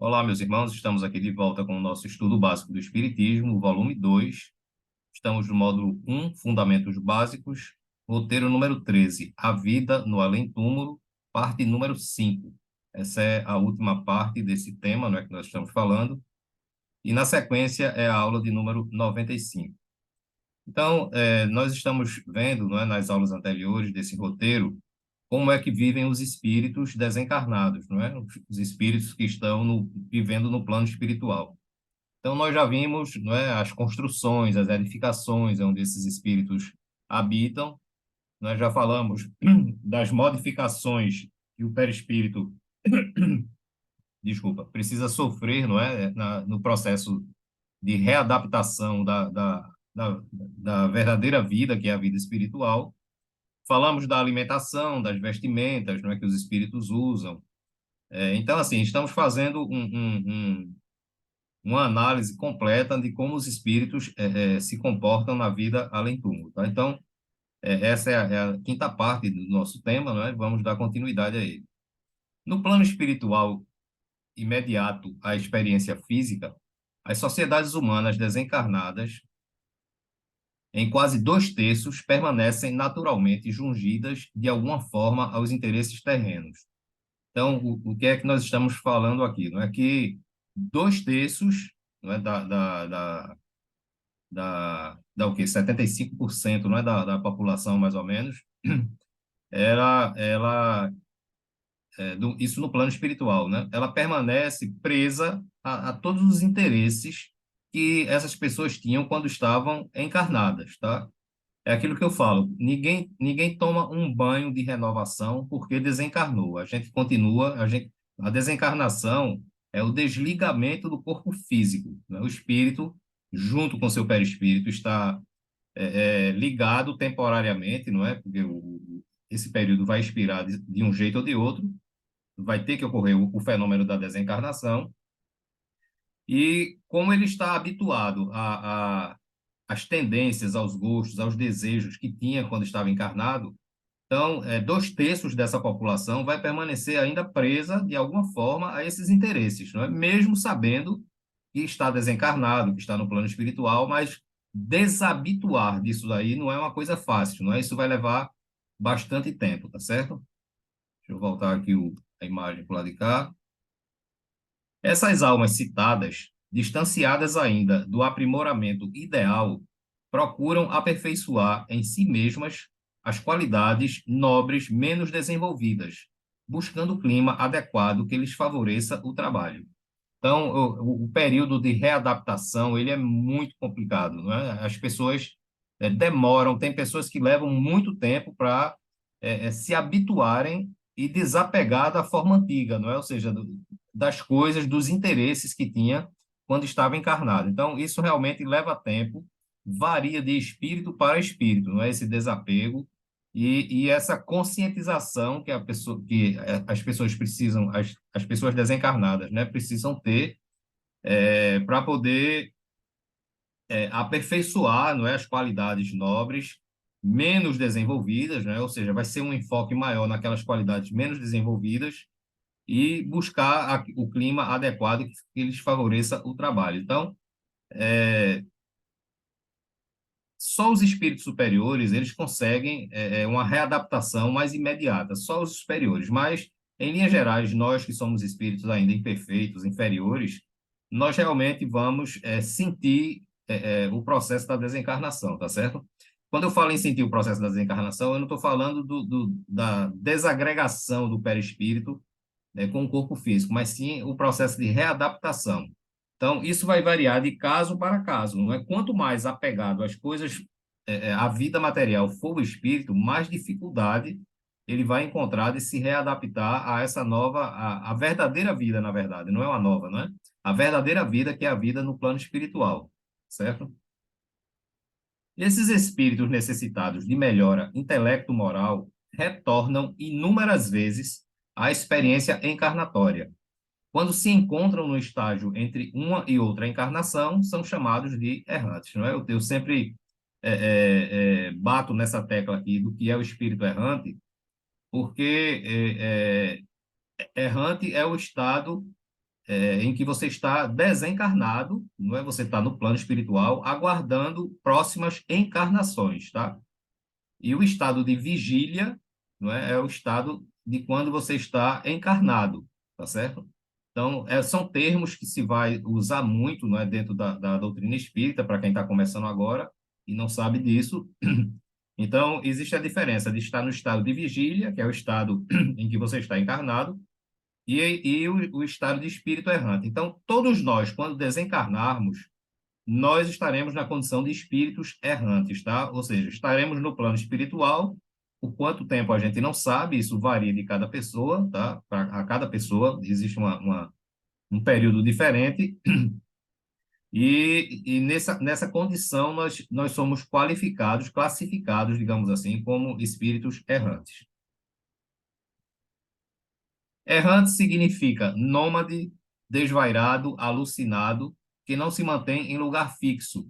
Olá, meus irmãos, estamos aqui de volta com o nosso estudo básico do Espiritismo, volume 2. Estamos no módulo 1, Fundamentos Básicos, roteiro número 13, A Vida no Além-Túmulo, parte número 5. Essa é a última parte desse tema, não é, que nós estamos falando, e na sequência é a aula de número 95. Então, nós estamos vendo, não é, nas aulas anteriores desse roteiro, como é que vivem os espíritos desencarnados, não é? Os espíritos que estão vivendo no plano espiritual. Então, nós já vimos, não é, as construções, as edificações onde esses espíritos habitam. Nós já falamos das modificações que o perispírito, desculpa, precisa sofrer, não é, no processo de readaptação da verdadeira vida, que é a vida espiritual. Falamos da alimentação, das vestimentas, não é, que os espíritos usam. Então, assim, estamos fazendo uma análise completa de como os espíritos se comportam na vida além-túmulo, tá? Então, essa é a quinta parte do nosso tema, não é? Vamos dar continuidade a ele. No plano espiritual imediato à experiência física, as sociedades humanas desencarnadas, em quase dois terços, permanecem naturalmente jungidas de alguma forma aos interesses terrenos. Então, o que é que nós estamos falando aqui? Não é que dois terços, não é, da o quê? 75%, não é, da população, mais ou menos, isso no plano espiritual, né? Ela permanece presa a todos os interesses que essas pessoas tinham quando estavam encarnadas, tá? É aquilo que eu falo, ninguém toma um banho de renovação porque desencarnou. A gente continua, a desencarnação é o desligamento do corpo físico, né? O espírito, junto com seu perispírito, está ligado temporariamente, não é? Porque esse período vai expirar de um jeito ou de outro, vai ter que ocorrer o fenômeno da desencarnação, e como ele está habituado às tendências, aos gostos, aos desejos que tinha quando estava encarnado, então, dois terços dessa população vai permanecer ainda presa, de alguma forma, a esses interesses, não é? Mesmo sabendo que está desencarnado, que está no plano espiritual, mas desabituar disso daí não é uma coisa fácil, não é? Isso vai levar bastante tempo, tá certo? Deixa eu voltar aqui a imagem para o lado de cá. Essas almas citadas, distanciadas ainda do aprimoramento ideal, procuram aperfeiçoar em si mesmas as qualidades nobres menos desenvolvidas, buscando o clima adequado que lhes favoreça o trabalho. Então, o período de readaptação, ele é muito complicado, não é? As pessoas demoram, tem pessoas que levam muito tempo para se habituarem e desapegar da forma antiga, não é? Ou seja, das coisas, dos interesses que tinha quando estava encarnado. Então, isso realmente leva tempo, varia de espírito para espírito, não é? Esse desapego e essa conscientização que as pessoas precisam, as pessoas desencarnadas, né, precisam ter para poder aperfeiçoar, não é, as qualidades nobres menos desenvolvidas, né? Ou seja, vai ser um enfoque maior naquelas qualidades menos desenvolvidas e buscar o clima adequado que lhes favoreça o trabalho. Então, só os espíritos superiores, eles conseguem uma readaptação mais imediata, só os superiores, mas, em linhas gerais, nós que somos espíritos ainda imperfeitos, inferiores, nós realmente vamos sentir o processo da desencarnação, tá certo? Quando eu falo em sentir o processo da desencarnação, eu não estou falando da desagregação do perispírito com o corpo físico, mas sim o processo de readaptação. Então, isso vai variar de caso para caso, não é? Quanto mais apegado às coisas, à vida material for o espírito, mais dificuldade ele vai encontrar de se readaptar a essa nova, a verdadeira vida, na verdade, não é uma nova, não é? A verdadeira vida, que é a vida no plano espiritual, certo? Esses espíritos necessitados de melhora intelecto-moral retornam inúmeras vezes à experiência encarnatória. Quando se encontram no estágio entre uma e outra encarnação, são chamados de errantes, não é? Eu sempre bato nessa tecla aqui do que é o espírito errante, porque errante é o estado em que você está desencarnado, não é? Você está no plano espiritual, aguardando próximas encarnações, tá? E o estado de vigília, não é? É o estado de quando você está encarnado, tá certo? Então, são termos que se vai usar muito, não é, dentro da doutrina espírita, para quem está começando agora e não sabe disso. Então, existe a diferença de estar no estado de vigília, que é o estado em que você está encarnado, e o estado de espírito errante. Então, todos nós, quando desencarnarmos, nós estaremos na condição de espíritos errantes, tá? Ou seja, estaremos no plano espiritual, por quanto tempo a gente não sabe, isso varia de cada pessoa, tá? A cada pessoa existe um período diferente, e nessa condição nós somos qualificados, classificados, digamos assim, como espíritos errantes. Errante significa nômade, desvairado, alucinado, que não se mantém em lugar fixo,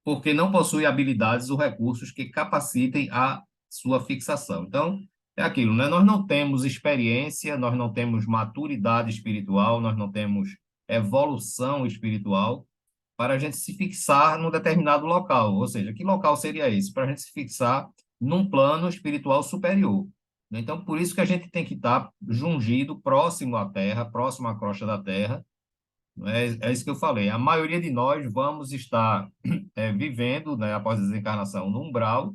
porque não possui habilidades ou recursos que capacitem a sua fixação. Então, é aquilo, né? Nós não temos experiência, nós não temos maturidade espiritual, nós não temos evolução espiritual para a gente se fixar num determinado local. Ou seja, que local seria esse? Para a gente se fixar num plano espiritual superior. Então, por isso que a gente tem que estar jungido, próximo à Terra, próximo à crosta da Terra. É isso que eu falei. A maioria de nós vamos estar vivendo, né, após a desencarnação, no umbral,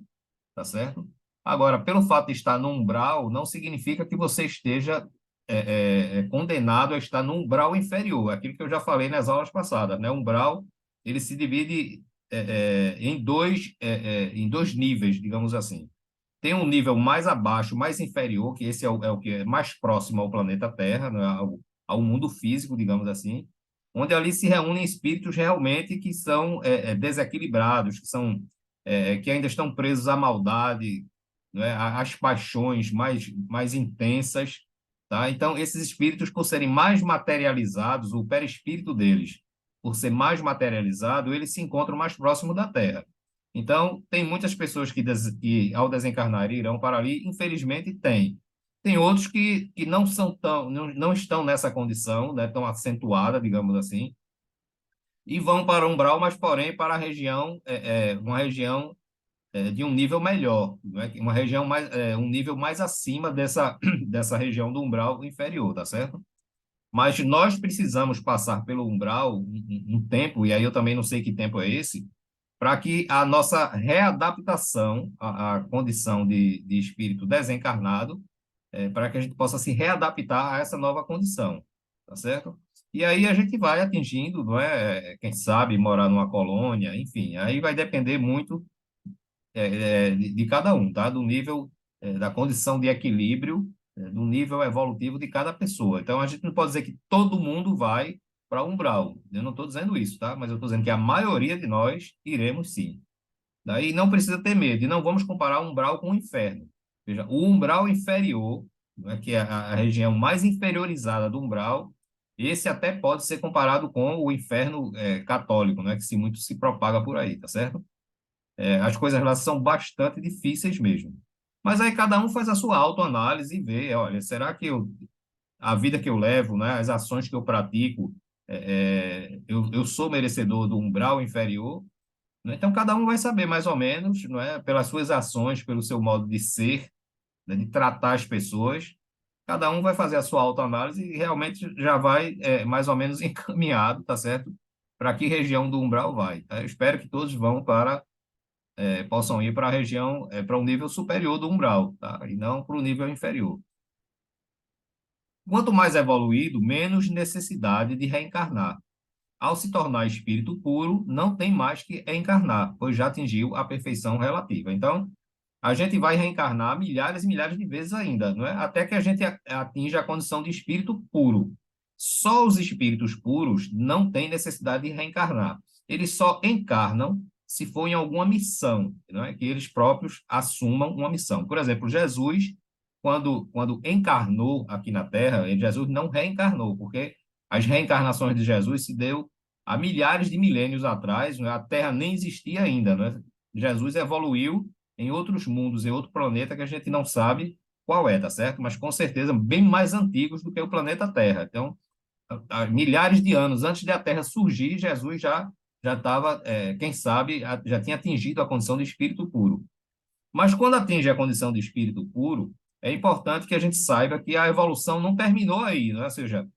tá certo? Agora, pelo fato de estar no umbral, não significa que você esteja condenado a estar no umbral inferior. Aquilo que eu já falei nas aulas passadas, né? O umbral, ele se divide em dois níveis, digamos assim. Tem um nível mais abaixo, mais inferior, que esse é o que é mais próximo ao planeta Terra, né, ao mundo físico, digamos assim, onde ali se reúnem espíritos realmente que são desequilibrados, que ainda estão presos à maldade, né, às paixões mais intensas, tá? Então, esses espíritos, por serem mais materializados, o perispírito deles, por ser mais materializado, eles se encontram mais próximo da Terra. Então, tem muitas pessoas que ao desencarnar, irão para ali, infelizmente tem. Tem outros que não são não estão nessa condição, né, tão acentuada, digamos assim, e vão para o umbral, mas porém para a região, uma região de um nível melhor, né, uma região um nível mais acima dessa região do umbral inferior, tá certo? Mas nós precisamos passar pelo umbral um tempo, e aí eu também não sei que tempo é esse, para que a nossa readaptação à condição de espírito desencarnado, para que a gente possa se readaptar a essa nova condição, tá certo? E aí a gente vai atingindo, não é? Quem sabe morar numa colônia, enfim, aí vai depender muito de cada um, tá? Do nível, da condição de equilíbrio, do nível evolutivo de cada pessoa. Então a gente não pode dizer que todo mundo vai para umbral. Eu não estou dizendo isso, tá? Mas eu estou dizendo que a maioria de nós iremos sim. Daí não precisa ter medo, e não vamos comparar o umbral com o inferno. Veja, o umbral inferior, né, que é a região mais inferiorizada do umbral, esse até pode ser comparado com o inferno católico, né, que se muito se propaga por aí, tá certo? As coisas lá são bastante difíceis mesmo. Mas aí cada um faz a sua autoanálise e vê, olha, será que a vida que eu levo, né, as ações que eu pratico, eu sou merecedor do umbral inferior? Né? Então, cada um vai saber mais ou menos, não é, pelas suas ações, pelo seu modo de ser, né, de tratar as pessoas, cada um vai fazer a sua autoanálise e realmente já vai mais ou menos encaminhado, tá certo? Para que região do umbral vai. Tá? Eu espero que todos possam ir para a região, para um nível superior do umbral, tá? E não para o nível inferior. Quanto mais evoluído, menos necessidade de reencarnar. Ao se tornar espírito puro, não tem mais que encarnar, pois já atingiu a perfeição relativa. Então, a gente vai reencarnar milhares e milhares de vezes ainda, não é? Até que a gente atinja a condição de espírito puro. Só os espíritos puros não têm necessidade de reencarnar. Eles só encarnam se for em alguma missão, não é? Que eles próprios assumam uma missão. Por exemplo, Jesus, quando encarnou aqui na Terra, Jesus não reencarnou, porque as reencarnações de Jesus se deu há milhares de milênios atrás, não é? A Terra nem existia ainda, não é? Jesus evoluiu em outros mundos, em outro planeta que a gente não sabe qual é, tá certo? Mas com certeza bem mais antigos do que o planeta Terra. Então, há milhares de anos antes de a Terra surgir, Jesus já estava, quem sabe, já tinha atingido a condição de espírito puro. Mas quando atinge a condição de espírito puro, é importante que a gente saiba que a evolução não terminou aí, né? Ou seja,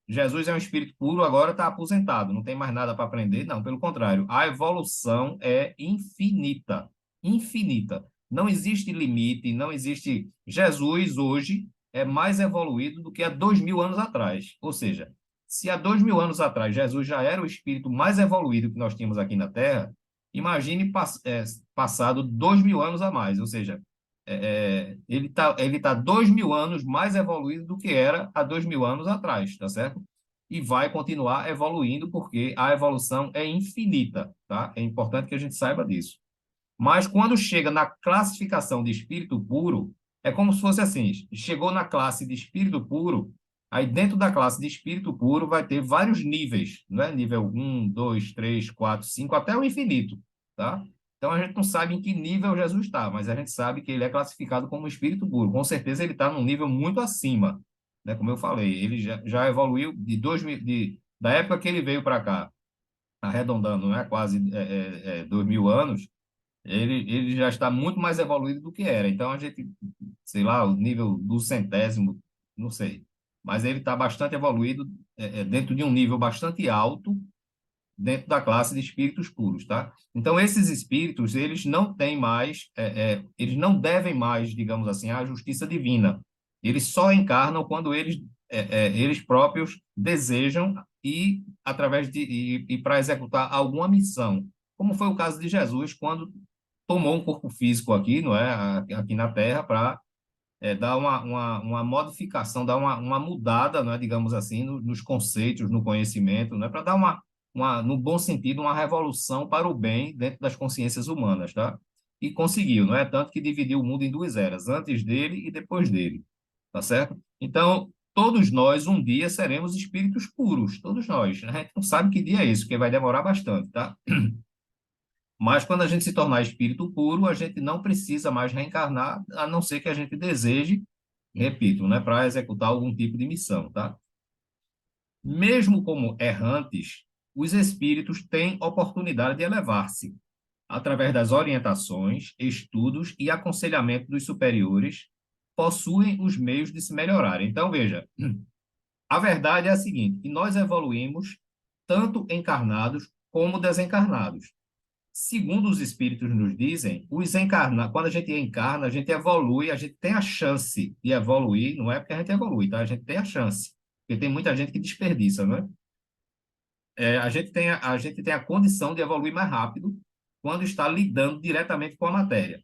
Jesus é um espírito puro, agora está aposentado, não tem mais nada para aprender. Não, pelo contrário, a evolução é infinita, infinita. Não existe limite, não existe. Jesus hoje é mais evoluído do que há 2.000 anos atrás. Ou seja, se há 2.000 anos atrás Jesus já era o espírito mais evoluído que nós tínhamos aqui na Terra, imagine passado 2.000 anos a mais. Ou seja, ele tá 2.000 anos mais evoluído do que era há 2.000 anos atrás, tá certo? E vai continuar evoluindo porque a evolução é infinita, tá? É importante que a gente saiba disso. Mas quando chega na classificação de espírito puro, é como se fosse assim: chegou na classe de espírito puro, aí dentro da classe de espírito puro vai ter vários níveis, né? Nível um, 2, 3, 4, 5, até o infinito, tá? Então a gente não sabe em que nível Jesus está, mas a gente sabe que ele é classificado como espírito puro. Com certeza ele está num nível muito acima, né? Como eu falei, ele já evoluiu de 2000, da época que ele veio para cá, arredondando, né? Quase 2.000 anos, ele já está muito mais evoluído do que era. Então, a gente, sei lá, o nível do centésimo, não sei. Mas ele está bastante evoluído, dentro de um nível bastante alto, dentro da classe de espíritos puros, tá? Então, esses espíritos, eles não têm mais, eles não devem mais, digamos assim, à justiça divina. Eles só encarnam quando eles próprios desejam e através e para executar alguma missão, como foi o caso de Jesus quando tomou um corpo físico aqui, não é, aqui na Terra, para dar uma modificação, dar uma mudada, não é, digamos assim, nos conceitos, no conhecimento, não é, para dar no bom sentido, uma revolução para o bem dentro das consciências humanas, tá? E conseguiu, não é? Tanto que dividiu o mundo em duas eras, antes dele e depois dele, tá certo? Então, todos nós um dia seremos espíritos puros, todos nós, né? A gente não sabe que dia é esse, porque vai demorar bastante, tá? Mas quando a gente se tornar espírito puro, a gente não precisa mais reencarnar, a não ser que a gente deseje, repito, né, para executar algum tipo de missão, tá? Mesmo como errantes, os espíritos têm oportunidade de elevar-se através das orientações, estudos e aconselhamento dos superiores, possuem os meios de se melhorar. Então, veja, a verdade é a seguinte, que nós evoluímos tanto encarnados como desencarnados. Segundo os espíritos nos dizem, quando a gente encarna, a gente evolui, a gente tem a chance de evoluir, não é porque a gente evolui, tá? A gente tem a chance, porque tem muita gente que desperdiça, né? A gente tem a condição de evoluir mais rápido quando está lidando diretamente com a matéria.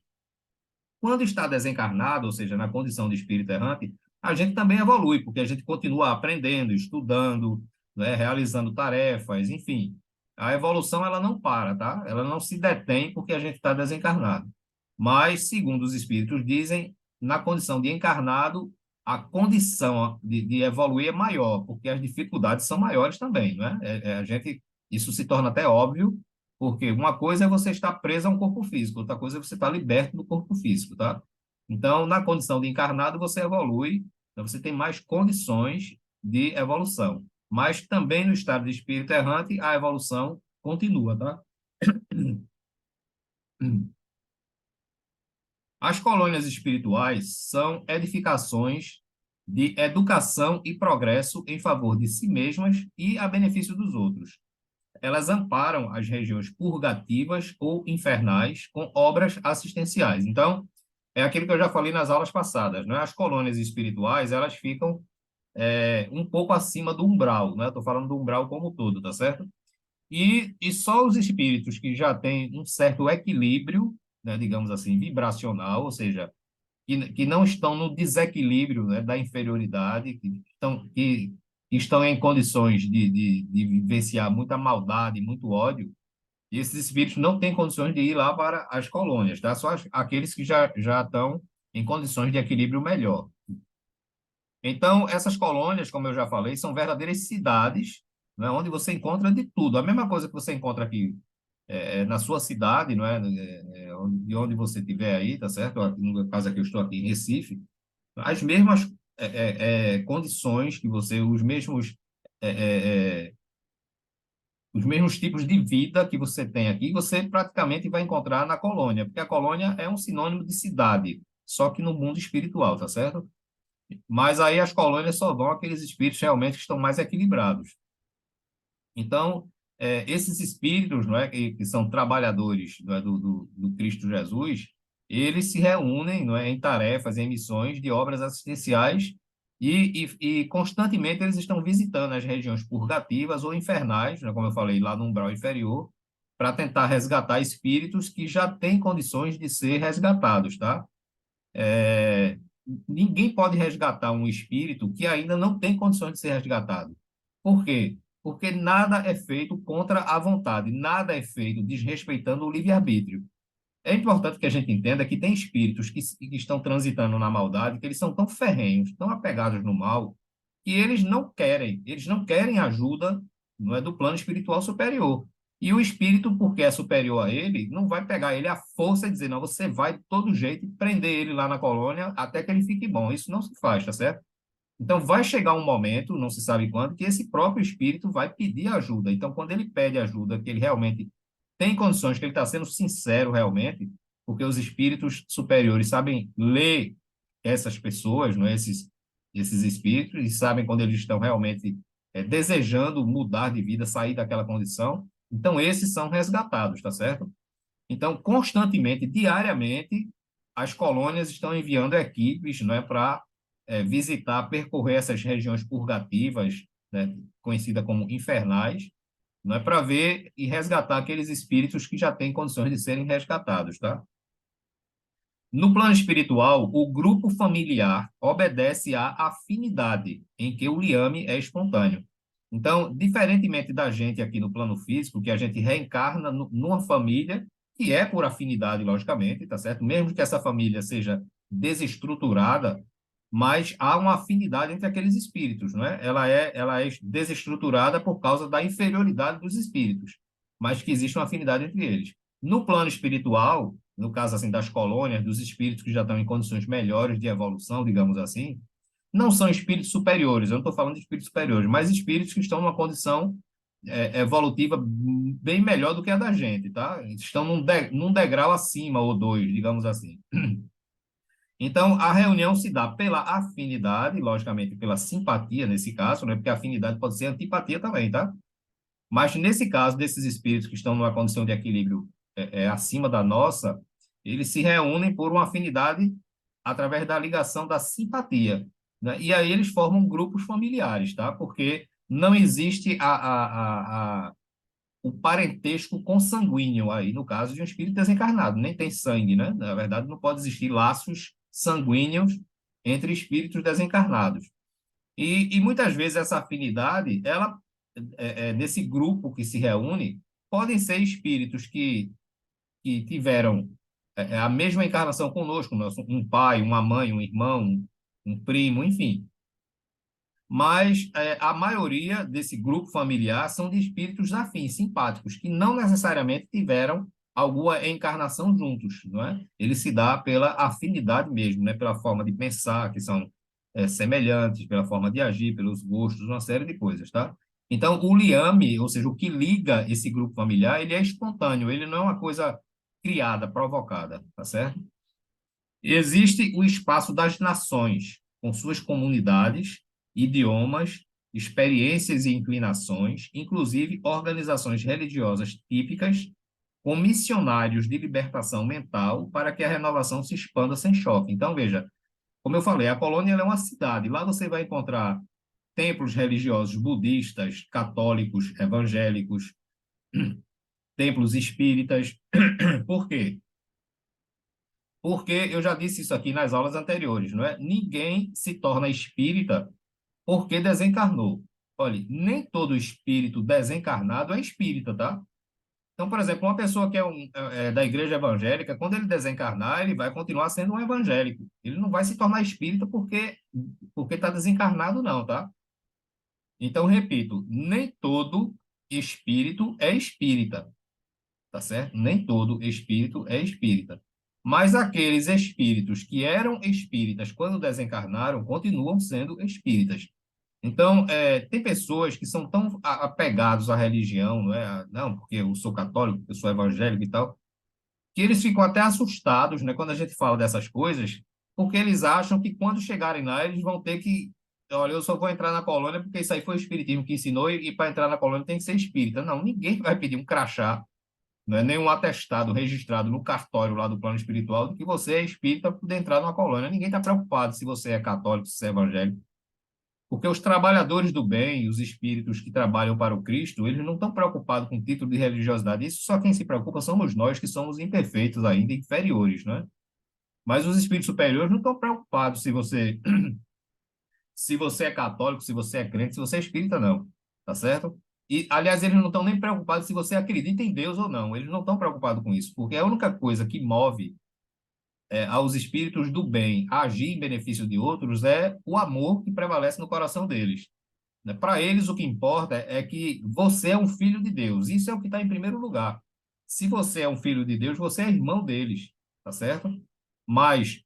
Quando está desencarnado, ou seja, na condição de espírito errante, a gente também evolui, porque a gente continua aprendendo, estudando, né, realizando tarefas, enfim. A evolução ela não para, tá? Ela não se detém porque a gente está desencarnado. Mas, segundo os espíritos dizem, na condição de encarnado, a condição de evoluir é maior, porque as dificuldades são maiores também, né? Isso se torna até óbvio porque uma coisa é você estar preso a um corpo físico, outra coisa é você estar liberto do corpo físico, tá? Então, na condição de encarnado, você evolui, então você tem mais condições de evolução. Mas também no estado de espírito errante, a evolução continua, tá? As colônias espirituais são edificações de educação e progresso em favor de si mesmas e a benefício dos outros. Elas amparam as regiões purgativas ou infernais com obras assistenciais. Então, é aquilo que eu já falei nas aulas passadas, né? As colônias espirituais, elas ficam um pouco acima do umbral, né? Estou falando do umbral como um todo, tá certo? E só os espíritos que já têm um certo equilíbrio, né, digamos assim, vibracional, ou seja, que não estão no desequilíbrio, né, da inferioridade, que estão em condições de vivenciar muita maldade, muito ódio, e esses espíritos não têm condições de ir lá para as colônias, tá? Só aqueles que já estão em condições de equilíbrio melhor. Então, essas colônias, como eu já falei, são verdadeiras cidades, né, onde você encontra de tudo. A mesma coisa que você encontra aqui na sua cidade, não é? De onde você estiver aí, tá certo? No caso aqui, eu estou aqui em Recife, as mesmas condições que você, os mesmos é, é, é, os mesmos tipos de vida que você tem aqui, você praticamente vai encontrar na colônia, porque a colônia é um sinônimo de cidade, só que no mundo espiritual, tá certo? Mas aí as colônias só vão aqueles espíritos realmente que estão mais equilibrados. Então, esses espíritos, não é, que são trabalhadores, não é, do Cristo Jesus, eles se reúnem, não é, em tarefas, em missões de obras assistenciais e constantemente eles estão visitando as regiões purgativas ou infernais, né, como eu falei, lá no umbral inferior, para tentar resgatar espíritos que já têm condições de ser resgatados, tá? É, ninguém pode resgatar um espírito que ainda não tem condições de ser resgatado. Por quê? Porque nada é feito contra a vontade, nada é feito desrespeitando o livre-arbítrio. É importante que a gente entenda que tem espíritos que estão transitando na maldade, que eles são tão ferrenhos, tão apegados no mal, que eles não querem ajuda, não é, do plano espiritual superior. E o espírito, porque é superior a ele, não vai pegar ele à força e dizer, não, você vai de todo jeito e prender ele lá na colônia até que ele fique bom. Isso não se faz, tá certo? Então, vai chegar um momento, não se sabe quando, que esse próprio espírito vai pedir ajuda. Então, quando ele pede ajuda, que ele realmente tem condições, que ele está sendo sincero realmente, porque os espíritos superiores sabem ler essas pessoas, não é? Esses espíritos, e sabem quando eles estão realmente desejando mudar de vida, sair daquela condição. Então, esses são resgatados, tá certo? Então, constantemente, diariamente, as colônias estão enviando equipes, não é, para visitar, percorrer essas regiões purgativas, né, conhecidas como infernais, não é, para ver e resgatar aqueles espíritos que já têm condições de serem resgatados, tá? No plano espiritual, o grupo familiar obedece à afinidade, em que o liame é espontâneo. Então, diferentemente da gente aqui no plano físico, que a gente reencarna numa família, que é por afinidade, logicamente, tá certo? Mesmo que essa família seja desestruturada, mas há uma afinidade entre aqueles espíritos, não é? Ela é desestruturada por causa da inferioridade dos espíritos, mas que existe uma afinidade entre eles. No plano espiritual, no caso assim das colônias, dos espíritos que já estão em condições melhores de evolução, digamos assim, não são espíritos superiores, eu não estou falando de espíritos superiores, mas espíritos que estão numa condição evolutiva bem melhor do que a da gente, tá? Estão num degrau acima, ou dois, digamos assim. Então, a reunião se dá pela afinidade, logicamente pela simpatia nesse caso, né? Porque a afinidade pode ser antipatia também, tá? Mas nesse caso, desses espíritos que estão numa condição de equilíbrio acima da nossa, eles se reúnem por uma afinidade através da ligação da simpatia, né? E aí eles formam grupos familiares, tá? Porque não existe o parentesco consanguíneo aí, no caso de um espírito desencarnado, nem tem sangue, né? Na verdade, não pode existir laços sanguíneos entre espíritos desencarnados. E muitas vezes essa afinidade, ela, nesse grupo que se reúne, podem ser espíritos que tiveram a mesma encarnação conosco, um pai, uma mãe, um irmão, um primo, enfim. Mas a maioria desse grupo familiar são de espíritos afins, simpáticos, que não necessariamente tiveram alguma encarnação juntos, não é? Ele se dá pela afinidade mesmo, né? Pela forma de pensar, que são semelhantes, pela forma de agir, pelos gostos, uma série de coisas, tá? Então, o liame, ou seja, o que liga esse grupo familiar, ele é espontâneo, ele não é uma coisa criada, provocada, tá certo? Existe o espaço das nações, com suas comunidades, idiomas, experiências e inclinações, inclusive organizações religiosas típicas, com missionários de libertação mental para que a renovação se expanda sem choque. Então, veja, como eu falei, a colônia ela é uma cidade. Lá você vai encontrar templos religiosos budistas, católicos, evangélicos, templos espíritas. Por quê? Porque eu já disse isso aqui nas aulas anteriores, não é? Ninguém se torna espírita porque desencarnou. Olha, nem todo espírito desencarnado é espírita, tá? Então, por exemplo, uma pessoa que da igreja evangélica, quando ele desencarnar, ele vai continuar sendo um evangélico. Ele não vai se tornar espírita porque está desencarnado, não, tá? Então, repito, nem todo espírito é espírita, tá certo? Nem todo espírito é espírita. Mas aqueles espíritos que eram espíritas quando desencarnaram continuam sendo espíritas. Então, tem pessoas que são tão apegados à religião, não é? Não, porque eu sou católico, eu sou evangélico e tal, que eles ficam até assustados, né, quando a gente fala dessas coisas, porque eles acham que quando chegarem lá, eles vão ter que, olha, eu só vou entrar na colônia porque isso aí foi o espiritismo que ensinou e para entrar na colônia tem que ser espírita. Não, ninguém vai pedir um crachá, não é nenhum atestado registrado no cartório lá do plano espiritual de que você é espírita para poder entrar numa colônia. Ninguém está preocupado se você é católico, se você é evangélico. Porque os trabalhadores do bem, os espíritos que trabalham para o Cristo, eles não estão preocupados com o título de religiosidade. Isso só quem se preocupa somos nós, que somos imperfeitos ainda, inferiores, né? Mas os espíritos superiores não estão preocupados se você é católico, se você é crente, se você é espírita, não. Tá certo? E, aliás, eles não estão nem preocupados se você acredita em Deus ou não. Eles não estão preocupados com isso, porque a única coisa que move aos espíritos do bem a agir em benefício de outros é o amor que prevalece no coração deles. Né? Para eles, o que importa é que você é um filho de Deus. Isso é o que está em primeiro lugar. Se você é um filho de Deus, você é irmão deles, tá certo? Mas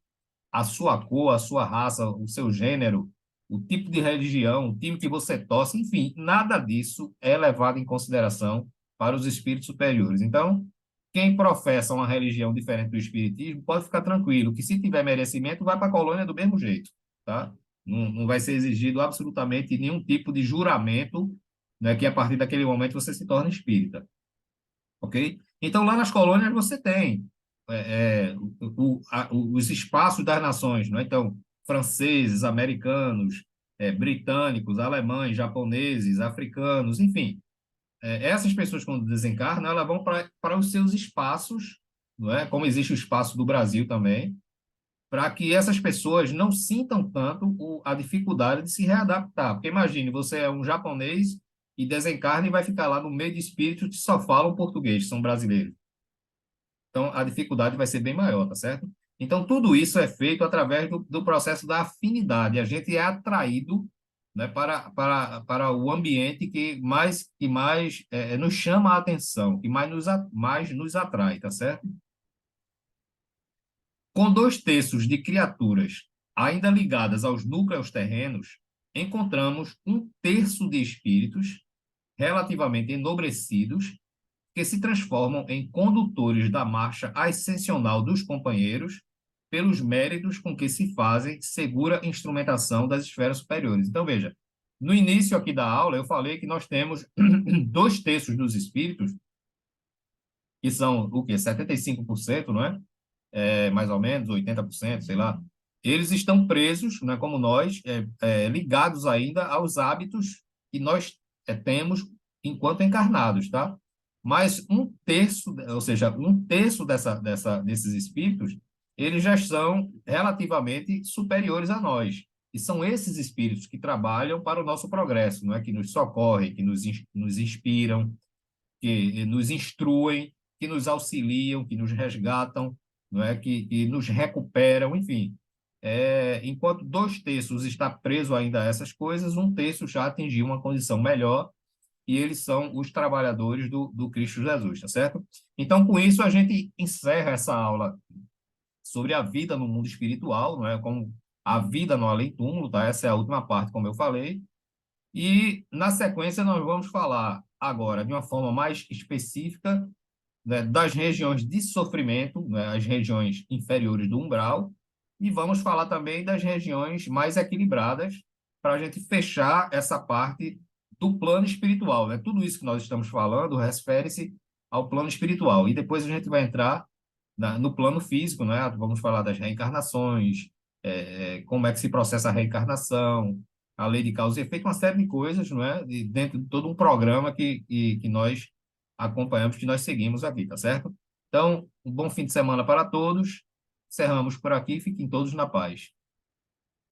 a sua cor, a sua raça, o seu gênero, o tipo de religião, o time que você torce, enfim, nada disso é levado em consideração para os espíritos superiores. Então, quem professa uma religião diferente do espiritismo pode ficar tranquilo, que se tiver merecimento, vai para a colônia do mesmo jeito, tá? Não vai ser exigido absolutamente nenhum tipo de juramento, né, que a partir daquele momento você se torna espírita, ok? Então, lá nas colônias você tem os espaços das nações, não é? Então, franceses, americanos, britânicos, alemães, japoneses, africanos, enfim, essas pessoas, quando desencarnam, elas vão para os seus espaços, não é? Como existe o espaço do Brasil também, para que essas pessoas não sintam tanto a dificuldade de se readaptar. Porque imagine, você é um japonês e desencarna e vai ficar lá no meio de espíritos que só falam português, são brasileiros. Então, a dificuldade vai ser bem maior, tá certo? Então, tudo isso é feito através do processo da afinidade. A gente é atraído, né, para o ambiente que mais nos chama a atenção, que mais nos atrai, tá certo? Com 2/3 de criaturas ainda ligadas aos núcleos terrenos, encontramos 1/3 de espíritos relativamente enobrecidos que se transformam em condutores da marcha ascensional dos companheiros pelos méritos com que se fazem segura instrumentação das esferas superiores. Então, veja, no início aqui da aula, eu falei que nós temos 2/3 dos espíritos, que são o quê? 75%, não é? Mais ou menos, 80%, sei lá. Eles estão presos, né, como nós, ligados ainda aos hábitos que nós temos enquanto encarnados, tá? Mas 1/3, ou seja, 1/3 desses espíritos, eles já são relativamente superiores a nós. E são esses espíritos que trabalham para o nosso progresso, não é? Que nos socorrem, que nos inspiram, que nos instruem, que nos auxiliam, que nos resgatam, não é? Que nos recuperam, enfim. Enquanto 2/3 está preso ainda a essas coisas, 1/3 já atingiu uma condição melhor e eles são os trabalhadores do Cristo Jesus, tá certo? Então, com isso, a gente encerra essa aula sobre a vida no mundo espiritual, não é? Como a vida no além-túmulo, tá? Essa é a última parte, como eu falei. E, na sequência, nós vamos falar agora de uma forma mais específica, né, das regiões de sofrimento, né, as regiões inferiores do umbral, e vamos falar também das regiões mais equilibradas, para a gente fechar essa parte do plano espiritual. Né? Tudo isso que nós estamos falando refere-se ao plano espiritual. E depois a gente vai entrar no plano físico, né? Vamos falar das reencarnações, como é que se processa a reencarnação, a lei de causa e efeito, uma série de coisas, não é? Dentro de todo um programa que nós acompanhamos, que nós seguimos aqui, tá certo? Então, um bom fim de semana para todos. Encerramos por aqui. Fiquem todos na paz.